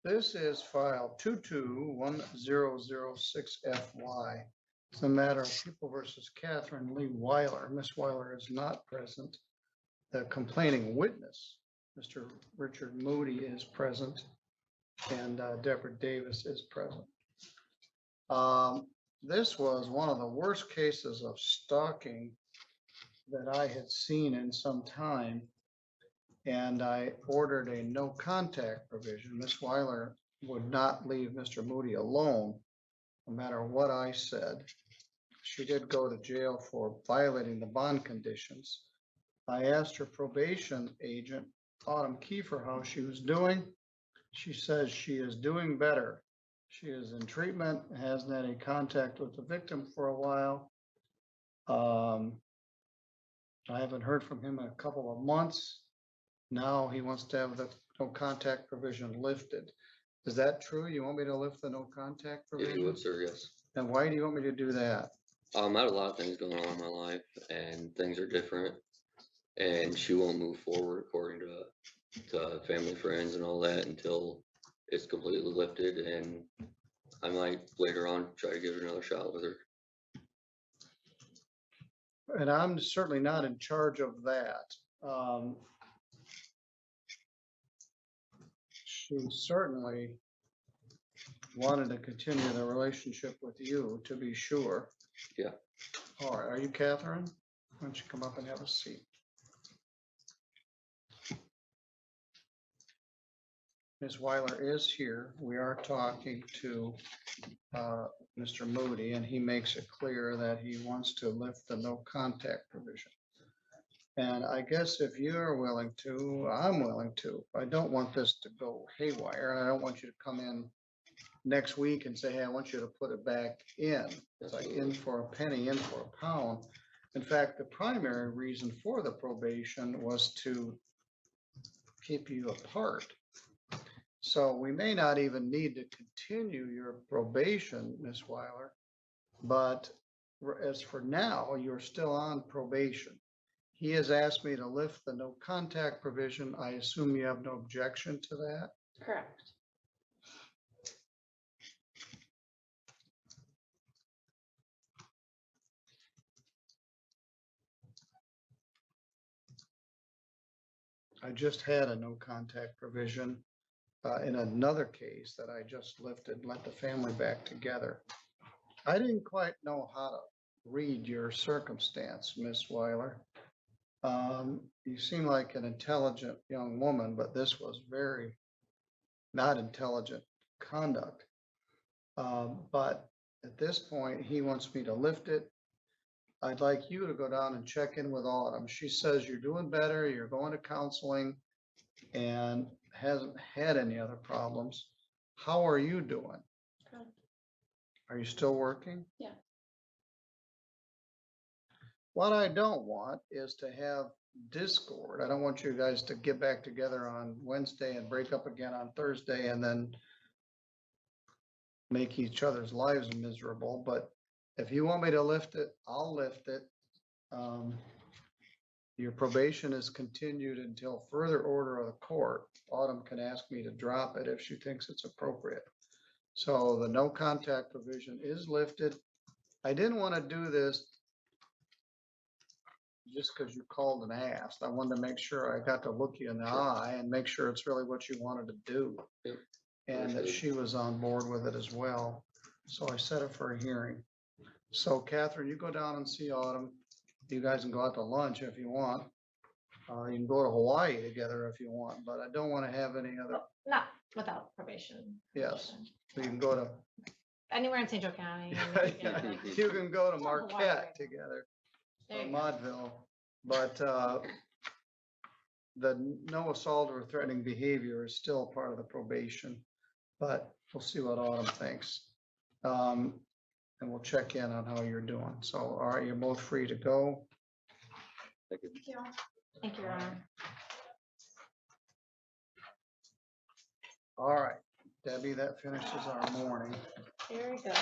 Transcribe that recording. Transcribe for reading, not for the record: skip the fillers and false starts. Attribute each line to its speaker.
Speaker 1: This is file 221006FY. It's a matter of People versus Catherine Lee Weiler. Ms. Weiler is not present. The complaining witness, Mr. Richard Moody, is present, and Deborah Davis is present. This was one of the worst cases of stalking that I had seen in some time, and I ordered a no contact provision. Ms. Weiler would not leave Mr. Moody alone, no matter what I said. She did go to jail for violating the bond conditions. I asked her probation agent, Autumn Kiefer, how she was doing. She says she is doing better. She is in treatment, hasn't had any contact with the victim for a while. I haven't heard from him in a couple of months. Now he wants to have the no contact provision lifted. Is that true? You want me to lift the no contact
Speaker 2: If
Speaker 1: provision?
Speaker 2: you would, sir, yes.
Speaker 1: And why do you want me to do that?
Speaker 2: I have a lot of things going on in my life, and things are different, and she won't move forward according to family, friends, and all that until it's completely lifted, and I might later on try to give her another shot with her.
Speaker 1: And I'm certainly not in charge of that. She certainly wanted to continue the relationship with you, to be sure.
Speaker 2: Yeah.
Speaker 1: All right, are you Catherine? Why don't you come up and have a seat? Ms. Weiler is here. We are talking to Mr. Moody, and he makes it clear that he wants to lift the no contact provision. And I guess if you're willing to, I'm willing to. I don't want this to go haywire, and I don't want you to come in next week and say, hey, I want you to put it back in. It's like in for a penny, in for a pound. In fact, the primary reason for the probation was to keep you apart. So we may not even need to continue your probation, Ms. Weiler, but as for now, you're still on probation. He has asked me to lift the no contact provision. I assume you have no objection to that?
Speaker 3: Correct.
Speaker 1: I just had a no contact provision in another case that I just lifted, let the family back together. I didn't quite know how to read your circumstance, Miss Weiler. You seem like an intelligent young woman, but this was very not intelligent conduct. But at this point, he wants me to lift it. I'd like you to go down and check in with Autumn. She says you're doing better, you're going to counseling, and hasn't had any other problems. How are you doing?
Speaker 3: Good.
Speaker 1: Are you still working?
Speaker 3: Yeah.
Speaker 1: What I don't want is to have discord. I don't want you guys to get back together on Wednesday and break up again on Thursday and then make each other's lives miserable. But if you want me to lift it, I'll lift it. Your probation is continued until further order of the court. Autumn can ask me to drop it if she thinks it's appropriate. So the no contact provision is lifted. I didn't want to do this just because you called and asked. I wanted to make sure I got to look you in the eye and make sure it's really what you wanted to do.
Speaker 2: Yep.
Speaker 1: And that she was on board with it as well. So I set it for a hearing. So Catherine, you go down and see Autumn. You guys can go out to lunch if you want. You can go to Hawaii together if you want, but I don't want to have any other.
Speaker 3: Not without probation.
Speaker 1: Yes, so you can go to.
Speaker 3: Anywhere in Central County.
Speaker 1: You can go to Marquette together, or Maudville, but the no assault or threatening behavior is still part of the probation, but we'll see what Autumn thinks. And we'll check in on how you're doing. So, all right, you're both free to go.
Speaker 2: Thank you.
Speaker 3: Thank you. Thank you, Your Honor.
Speaker 1: All right, Debbie, that finishes our morning.
Speaker 3: Very good.